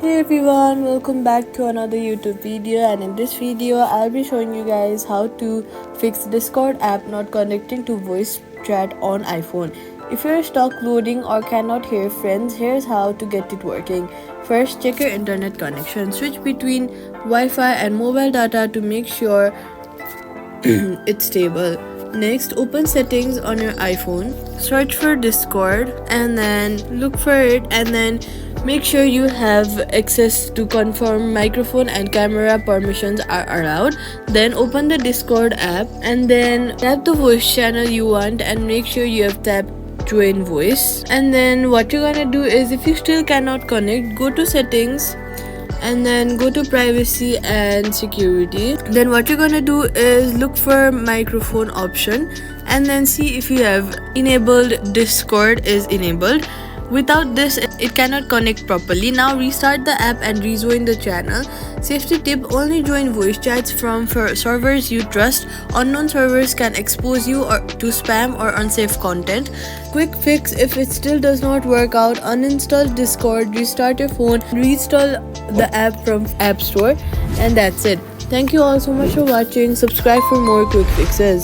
Hey everyone, welcome back to another YouTube video, and in this video I'll be showing you guys how to fix Discord app not connecting to voice chat on iPhone. If you're stuck loading or cannot hear friends, here's how to get it working. First, check your internet connection. Switch between Wi-Fi and mobile data to make sure it's stable. Next, open settings on your iPhone, search for Discord and then look for it, and then make sure you have access to confirm microphone and camera permissions are allowed. Then open the Discord app and then tap the voice channel you want and make sure you have tapped join voice. And then what you're gonna do is, if you still cannot connect, go to settings and then go to privacy and security. Then what you're gonna do is look for microphone option and then see if you have enabled Discord is enabled. Without this, it cannot connect properly. Now restart the app and rejoin the channel. Safety tip: only join voice chats from servers you trust. Unknown servers can expose you to spam or unsafe content. Quick fix: if it still does not work out, uninstall Discord, restart your phone, reinstall the app from App Store, and that's it. Thank you all so much for watching. Subscribe for more quick fixes.